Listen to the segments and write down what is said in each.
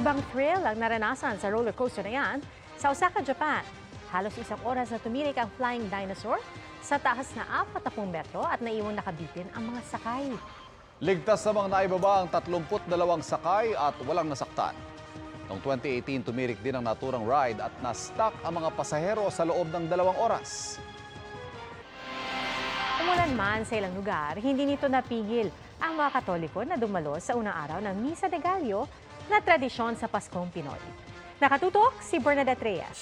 Ibang thrill ang naranasan sa roller coaster na yan sa Osaka, Japan. Halos 1 oras na tumirik ang flying dinosaur sa taas na 40 metro at naiwang nakabitin ang mga sakay. Ligtas namang naibaba ang 32 sakay at walang nasaktan. Noong 2018, tumirik din ang naturang ride at na-stuck ang mga pasahero sa loob ng 2 oras. Umulan man sa ilang lugar, hindi nito napigil ang mga Katoliko na dumalo sa unang araw ng Misa de Gallo na tradisyon sa Paskong Pinoy. Nakatutok si Bernadette Reyes.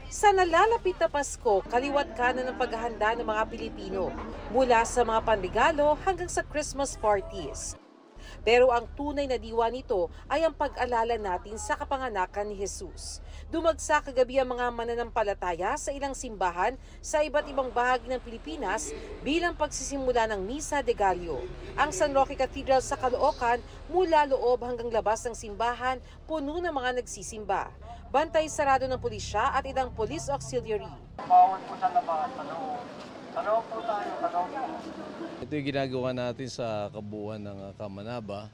Sa nalalapit na Pasko, kaliwat kanan ng paghahanda ng mga Pilipino, mula sa mga panregalo hanggang sa Christmas parties. Pero ang tunay na diwa nito ay ang pag-alala natin sa kapanganakan ni Jesus. Dumagsa kagabi ang mga mananampalataya sa ilang simbahan sa iba't ibang bahagi ng Pilipinas bilang pagsisimula ng Misa de Gallo. Ang San Roque Cathedral sa Caloocan, mula loob hanggang labas ng simbahan, puno ng mga nagsisimba. Bantay sarado ng pulisya at ilang police auxiliary. Bawal po sa labas, Tanong po tayo, tanong po. Ito yung ginagawa natin sa kabuuan ng Kamanaba.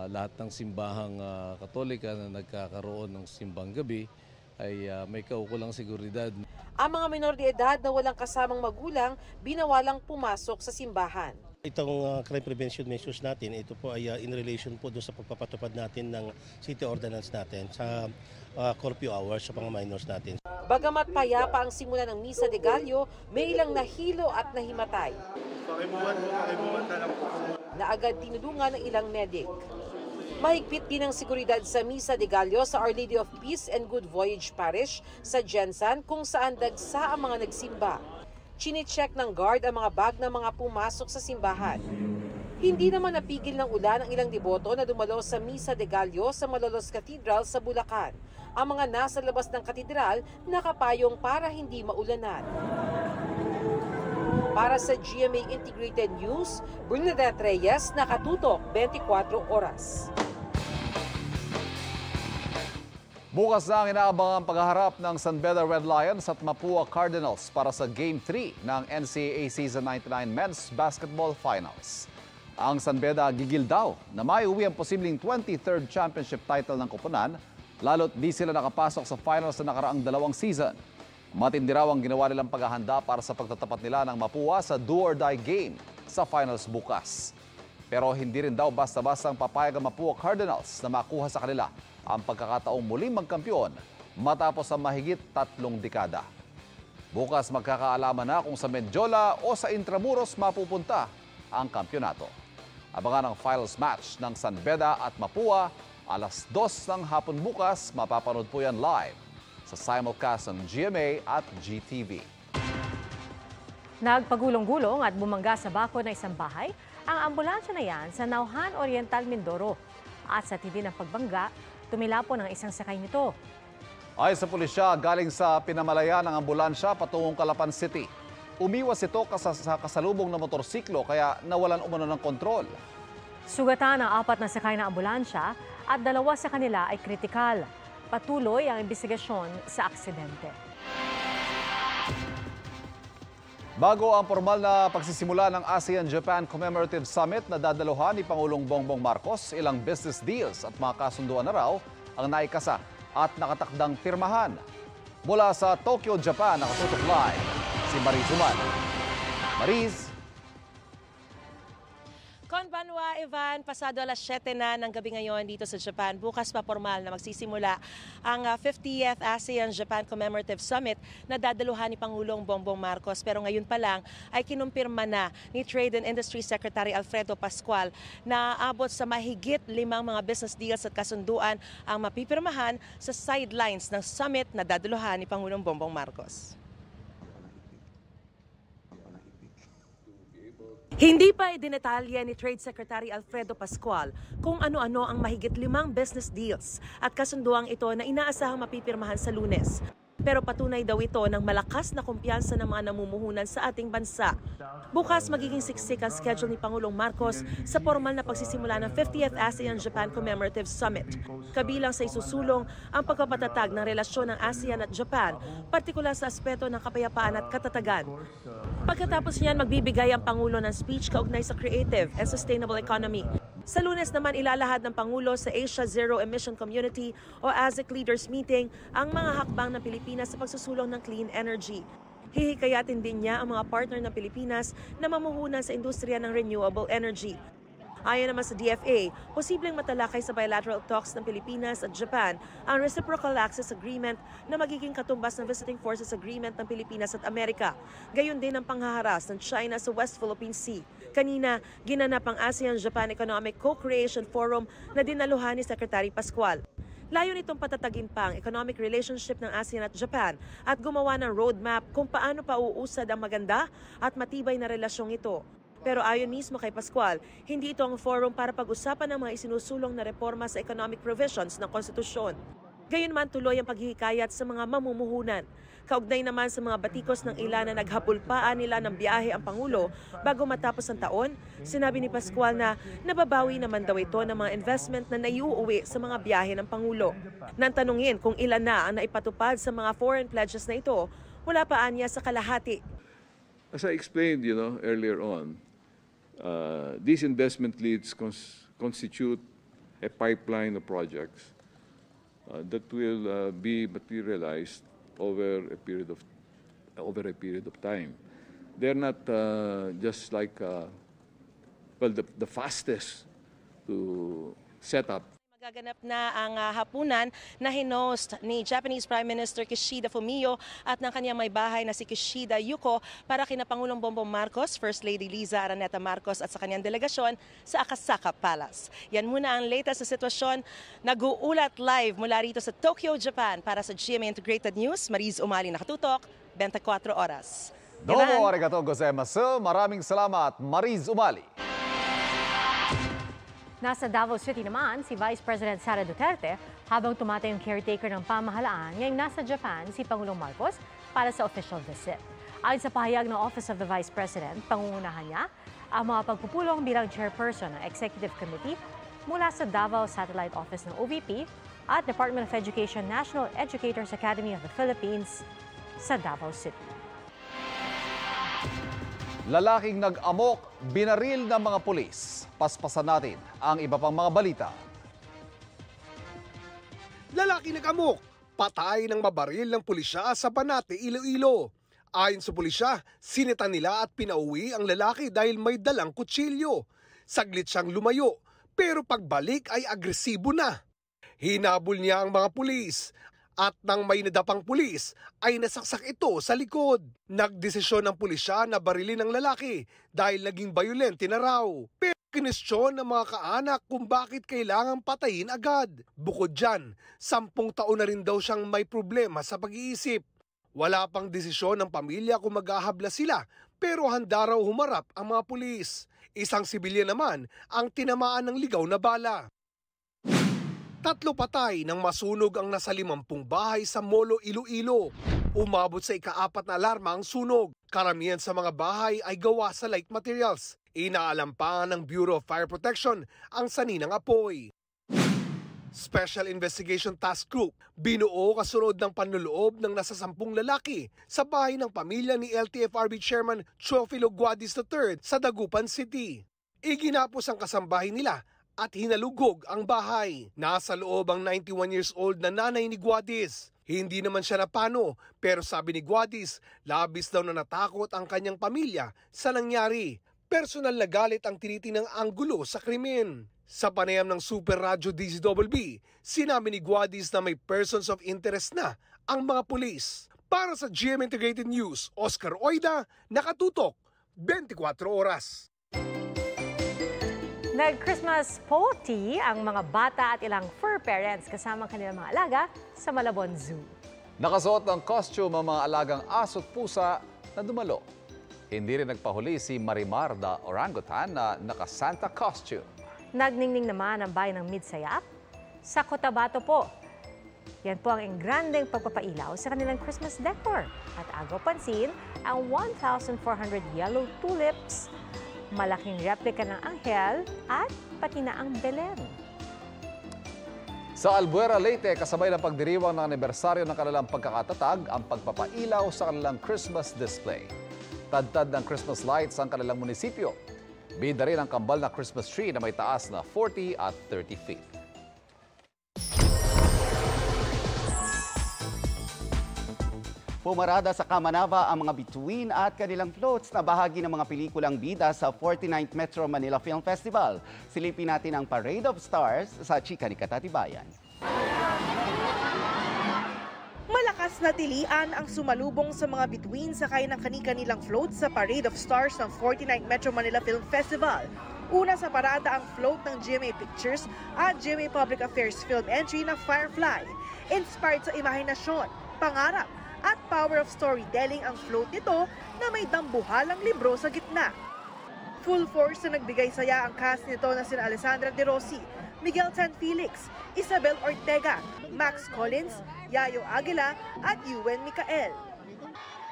Lahat ng simbahang Katolika na nagkakaroon ng simbang gabi ay may kaukulang seguridad. Ang mga minor de edad na walang kasamang magulang, binawalang pumasok sa simbahan. Itong crime prevention measures natin, ito po ay in relation po doon sa pagpapatupad natin ng city ordinance natin sa curfew hours sa mga minors natin. Bagamat payapa ang simula ng Misa de Gallo, may ilang nahilo at nahimatay. Pakibuhan na lang po. Na agad tinulungan ng ilang medic. Mahigpit din ang seguridad sa Misa de Gallo sa Our Lady of Peace and Good Voyage Parish sa Jensan kung saan dagsa ang mga nagsimba. Chine-check ng guard ang mga bag ng mga pumasok sa simbahan. Hindi naman napigil ng ulan ang ilang deboto na dumalo sa Misa de Gallo sa Malolos Cathedral sa Bulacan. Ang mga nasa labas ng katedral nakapayong para hindi maulanan. Para sa GMA Integrated News, Bernadette Reyes, nakatutok 24 oras. Bukas na ang inaabangang paghaharap ng San Beda Red Lions at Mapua Cardinals para sa Game 3 ng NCAA Season 99 Men's Basketball Finals. Ang San Beda gigil daw na maiuwi ang posibleng 23rd championship title ng koponan, lalo't di sila nakapasok sa finals sa nakaraang 2 season. Matindi raw ang ginawa nilang paghahanda para sa pagtatapat nila ng Mapua sa do-or-die game sa finals bukas. Pero hindi rin daw basta-basta ang papayag ang Mapua Cardinals na makuha sa kanila ang pagkakataong muling magkampiyon matapos ang mahigit 3 dekada. Bukas magkakaalaman na kung sa Mendiola o sa Intramuros mapupunta ang kampyonato. Abangan ang finals match ng San Beda at Mapua alas 2 ng hapon bukas. Mapapanood po yan live sa simulcast ng GMA at GTV. Nagpagulong-gulong at bumangga sa bako ng isang bahay ang ambulansya na yan sa Nauhan Oriental, Mindoro. At sa tindi ng pagbangga, tumilapon ang isang sakay nito. Ayon sa pulisya, galing sa pinamalayan ng ambulansya patungong Calapan City. Umiwas ito sa kasalubong na motorsiklo kaya nawalan umano ng kontrol. Sugatan ang 4 na sakay ng ambulansya at 2 sa kanila ay kritikal. Patuloy ang investigasyon sa aksidente. Bago ang formal na pagsisimula ng ASEAN-Japan Commemorative Summit na dadaluhan ni Pangulong Bongbong Marcos, ilang business deals at mga kasunduan na raw ang naikasa at nakatakdang pirmahan. Mula sa Tokyo, Japan, nakatutok live si Mariz Uman. Mariz. Konbanwa, Ivan, pasado alas 7 na ng gabi ngayon dito sa Japan. Bukas pa formal na magsisimula ang 50th ASEAN-Japan Commemorative Summit na dadaluhan ni Pangulong Bongbong Marcos. Pero ngayon pa lang ay kinumpirma na ni Trade and Industry Secretary Alfredo Pascual na abot sa mahigit 5 mga business deals at kasunduan ang mapipirmahan sa sidelines ng summit na dadaluhan ni Pangulong Bongbong Marcos. Hindi pa idinetalya ni Trade Secretary Alfredo Pascual kung ano-ano ang mahigit 5 business deals at kasunduang ito na inaasahang mapipirmahan sa Lunes. Pero patunay daw ito ng malakas na kumpiyansa ng mga namumuhunan sa ating bansa. Bukas magiging siksik ang schedule ni Pangulong Marcos sa formal na pagsisimula ng 50th ASEAN-Japan Commemorative Summit. Kabilang sa isusulong ang pagpapatatag ng relasyon ng ASEAN at Japan, partikular sa aspeto ng kapayapaan at katatagan. Pagkatapos niyan, magbibigay ang Pangulo ng speech kaugnay sa creative and sustainable economy. Sa Lunes naman ilalahad ng Pangulo sa Asia Zero Emission Community o ASEC Leaders Meeting ang mga hakbang ng Pilipinas sa pagsusulong ng clean energy. Hihikayatin din niya ang mga partner ng Pilipinas na mamuhunan sa industriya ng renewable energy. Ayon naman sa DFA, posibleng matalakay sa bilateral talks ng Pilipinas at Japan ang Reciprocal Access Agreement na magiging katumbas ng Visiting Forces Agreement ng Pilipinas at Amerika. Gayon din ang panghaharas ng China sa West Philippine Sea. Kanina, ginanap ang ASEAN-Japan Economic Co-Creation Forum na dinaluhan ni Secretary Pascual. Layo nitong patatagin pa ang economic relationship ng ASEAN at Japan at gumawa ng roadmap kung paano pa uusad ang maganda at matibay na relasyong ito. Pero ayon mismo kay Pascual, hindi ito ang forum para pag-usapan ng mga isinusulong na reforma sa economic provisions ng konstitusyon. Gayunman tuloy ang paghihikayat sa mga mamumuhunan. Kaugnay naman sa mga batikos ng ilan na naghapulpaan nila ng biyahe ang Pangulo bago matapos ang taon, sinabi ni Pascual na nababawi naman daw ito ng mga investment na naiuuwi sa mga biyahe ng Pangulo. Nang tanungin kung ilan na ang naipatupad sa mga foreign pledges na ito, wala pa anya sa kalahati. As I explained, earlier on, these investment leads constitute a pipeline of projects that will be materialized over a period of time. They're not just like the fastest to set up. Magaganap na ang hapunan na hinost ni Japanese Prime Minister Kishida Fumio at ng kanyang may bahay na si Kishida Yuko para kina Pangulong Bongbong Marcos, First Lady Liza Araneta Marcos at sa kanyang delegasyon sa Akasaka Palace. Yan muna ang latest sa sitwasyon. Nag-uulat live mula rito sa Tokyo, Japan para sa GMA Integrated News. Mariz Umali nakatutok, 24 oras. Domo arigatou gozaimasu. Maraming salamat, Mariz Umali. Nasa Davao City naman si Vice President Sara Duterte habang tumatay yung caretaker ng pamahalaan ngayong nasa Japan si Pangulong Marcos para sa official visit. Ayon sa pahayag ng Office of the Vice President, pangungunahan niya ang mga pagpupulong bilang chairperson ng Executive Committee mula sa Davao Satellite Office ng OVP at Department of Education National Educators Academy of the Philippines sa Davao City. Lalaking nag-amok, binaril ng mga pulis. Paspasan natin ang iba pang mga balita. Lalaki nag-amok, patay ng mabaril ng pulisya sa Banate, Iloilo. Ayon sa pulisya, sinitan nila at pinauwi ang lalaki dahil may dalang kutsilyo. Saglit siyang lumayo, pero pagbalik ay agresibo na. Hinabol niya ang mga pulis. At nang may nadapang pulis, ay nasaksak ito sa likod. Nagdesisyon ng pulisya na barilin ang lalaki dahil naging bayolente na raw. Pero kinestyon ng mga kaanak kung bakit kailangang patayin agad. Bukod dyan, 10 taon na rin daw siyang may problema sa pag-iisip. Wala pang desisyon ng pamilya kung maghahabla sila, pero handa raw humarap ang mga pulis. Isang sibilyan naman ang tinamaan ng ligaw na bala. 3 patay nang masunog ang nasa 50 bahay sa Molo, Iloilo. Umabot sa ika-4 na alarma ang sunog. Karamihan sa mga bahay ay gawa sa light materials. Inaalam pa ng Bureau of Fire Protection ang sanhi ng apoy. Special Investigation Task Group binuo kasunod ng panloloob ng nasa 10 lalaki sa bahay ng pamilya ni LTFRB Chairman Teofilo Guadis III sa Dagupan City. Iginapos ang kasambahay nila at hinalugog ang bahay. Nasa loob ang 91 years old na nanay ni Guadis. Hindi naman siya napano, pero sabi ni Guadis, labis daw na natakot ang kanyang pamilya sa nangyari. Personal na galit ang tinitinang anggulo sa krimen. Sa panayam ng Super Radyo DZBB, sinabi ni Guadis na may persons of interest na ang mga pulis. Para sa GMA Integrated News, Oscar Oida, nakatutok, 24 oras. Nag-Christmas party ang mga bata at ilang fur parents kasama kanilang mga alaga sa Malabon Zoo. Nakasuot ng costume ang mga alagang aso't pusa na dumalo. Hindi rin nagpahuli si Marimar the orangutan na naka-Santa costume. Nagningning naman ang bayan ng Midsayap sa Cotabato po. Yan po ang engrandeng pagpapailaw sa kanilang Christmas decor. At agaw pansin ang 1,400 yellow tulips, malaking replika ng anghel at pati na ang Belen. Sa Albuera, Leyte, kasabay ng pagdiriwang ng anibersaryo ng kanilang pagkakatatag ang pagpapailaw sa kanilang Christmas display. Tad-tad ng Christmas lights ang kanilang munisipyo. Bida rin ang kambal na Christmas tree na may taas na 40 at 30 feet. Pumarada sa Kamanava ang mga bituin at kanilang floats na bahagi ng mga pelikulang bida sa 49th Metro Manila Film Festival. Silipin natin ang Parade of Stars sa chika ni Katatibayan. Malakas na tilian ang sumalubong sa mga bituin sakay ng kani-kanilang floats sa Parade of Stars ng 49th Metro Manila Film Festival. Una sa parada ang float ng GMA Pictures at GMA Public Affairs film entry na Firefly. Inspired sa imahinasyon, pangarap, at power of storytelling ang float nito na may dambuhalang libro sa gitna. Full force na nagbigay saya ang cast nito na sina Alessandra De Rossi, Miguel San Felix, Isabel Ortega, Max Collins, Yayo Aguila at Yuen Micael.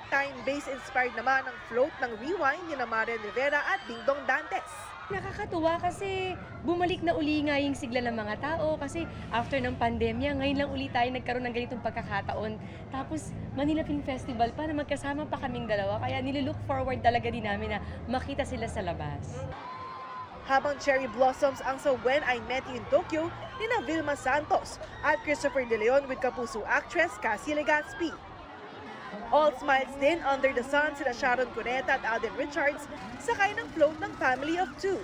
Time-based inspired naman ang float ng Rewind ni Maren Rivera at Dingdong Dantes. Nakakatuwa kasi bumalik na uli nga yung sigla ng mga tao kasi after ng pandemya, ngayon lang uli tayo nagkaroon ng ganitong pagkakataon. Tapos Manila Film Festival pa na magkasama pa kaming dalawa kaya nilulook forward talaga din namin na makita sila sa labas. Habang cherry blossoms ang sa When I Met You in Tokyo ni Vilma Santos at Christopher De Leon with Kapuso actress Cassie Legazpi. All smiles din under the sun sila Sharon Cuneta at Alden Richards sakay ng float ng Family of Two.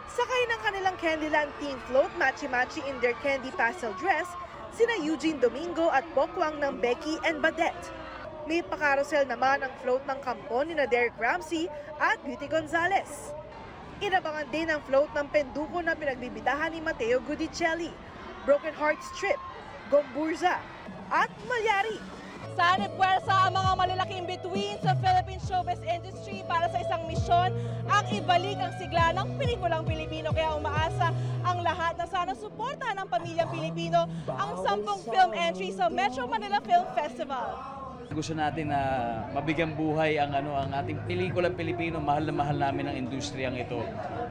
Sakay ng kanilang Candyland team float matchy-matchy in their candy pastel dress sina Eugene Domingo at Bokwang ng Becky and Badette. May pakarosel naman ang float ng kampon ni Derek Ramsey at Beauty Gonzalez. Inabangan din ang float ng penduko na pinagbibidahan ni Mateo Gudicelli, Broken Hearts Trip, Gomburza at Malyari. Saan puwersa ang mga malalaking bituin sa Philippine showbiz industry para sa isang misyon ang ibalik ang sigla ng pelikulang Pilipino. Kaya umaasa ang lahat na sana suportahan ng pamilyang Pilipino ang 10 film entry sa Metro Manila Film Festival. Gusto natin na mabigyan buhay ang ating pelikulang Pilipino. Mahal na mahal namin ang industriyang ito.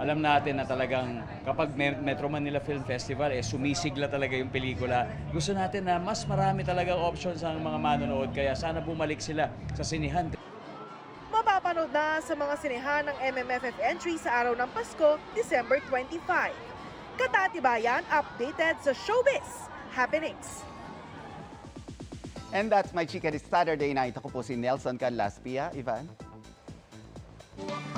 Alam natin na talagang kapag Metro Manila Film Festival sumisigla talaga yung pelikula. Gusto natin na mas marami talaga options ang mga manonood kaya sana bumalik sila sa sinihan. Mapapanood na sa mga sinihan ng MMFF entry sa araw ng Pasko, December 25. Katatibayan updated sa showbiz happenings. And that's my chika this Saturday night. Ako po si Nelson Canlaspia. Ivan?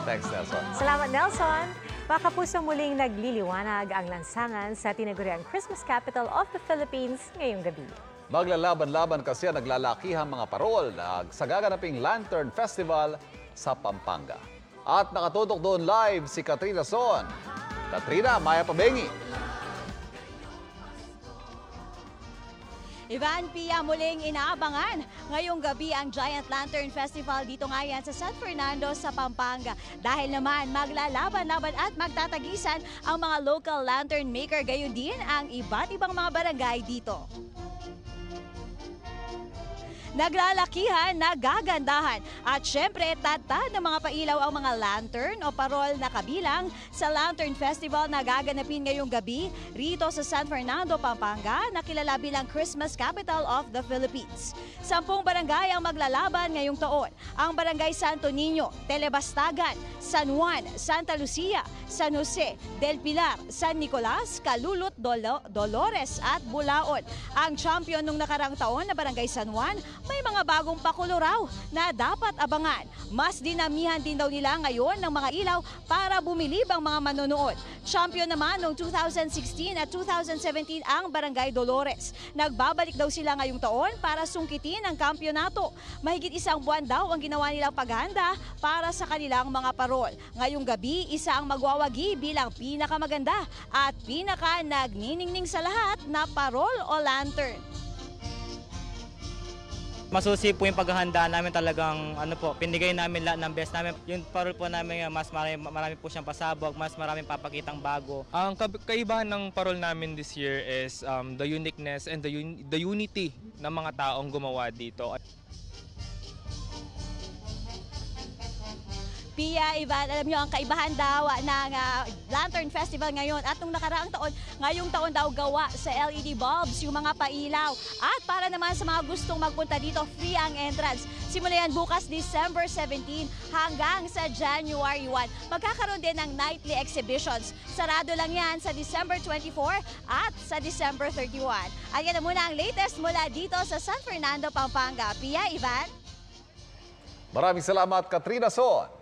Thanks, Nelson. Salamat, Nelson. Mga kapuso, muling nagliliwanag ang lansangan sa tinaguriang Christmas capital of the Philippines ngayong gabi. Maglalaban-laban kasi ang naglalakihang mga parol sa gaganaping Lantern Festival sa Pampanga. At nakatutok doon live si Katrina Son. Katrina, Maya Pabengi. Ivan, Pia, muling inaabangan ngayong gabi ang Giant Lantern Festival dito nga yan sa San Fernando sa Pampanga. Dahil naman maglalaban-laban at magtatagisan ang mga local lantern maker, gayon din ang iba't ibang mga barangay dito. Naglalakihan, nagagandahan at syempre tatad ng mga pailaw ang mga lantern o parol na kabilang sa Lantern Festival na gaganapin ngayong gabi rito sa San Fernando, Pampanga na kilala bilang Christmas Capital of the Philippines. 10 barangay ang maglalaban ngayong taon. Ang Barangay Santo Niño, Telebastagan, San Juan, Santa Lucia, San Jose, Del Pilar, San Nicolas, Calulot, Dolores at Bulaod. Ang champion nung nakarang taon na Barangay San Juan, may mga bagong pakulo raw na dapat abangan. Mas dinamihan din daw nila ngayon ng mga ilaw para bumilib ang mga manonood. Champion naman noong 2016 at 2017 ang Barangay Dolores. Nagbabalik daw sila ngayong taon para sungkitin ang kampyonato. Mahigit 1 buwan daw ang ginawa nilang paghahanda para sa kanilang mga parol. Ngayong gabi, isa ang magwawagi bilang pinakamaganda at pinaka nagniningning sa lahat na parol o lantern. Masusi po yung paghahanda namin, talagang pinigay namin lahat ng best namin. Yung parol po namin mas marami po siyang pasabog, mas maraming papakitang bago. Ang kaibahan ng parol namin this year is the uniqueness and the unity ng mga taong gumawa dito. Pia, Ivan, alam nyo ang kaibahan daw ng Lantern Festival ngayon. At nung nakaraang taon, ngayong taon daw gawa sa LED bulbs yung mga pailaw. At para naman sa mga gustong magpunta dito, free ang entrance. Simula yan bukas December 17 hanggang sa January 1. Magkakaroon din ng nightly exhibitions. Sarado lang yan sa December 24 at sa December 31. At yan na muna ang latest mula dito sa San Fernando, Pampanga. Pia, Ivan. Maraming salamat, Katrina Son.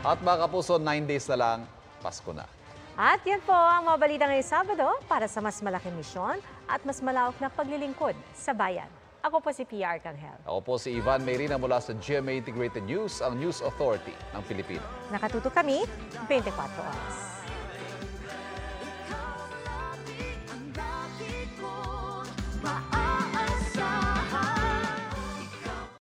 At mga kapuso, 9 days na lang, Pasko na. At yan po ang mga balita ngayong Sabado para sa mas malaking misyon at mas malawak na paglilingkod sa bayan. Ako po si Pia Arcangel. Ako po si Ivan Mayrina mula sa GMA Integrated News, ang News Authority ng Pilipinas. Nakatutok kami 24 oras.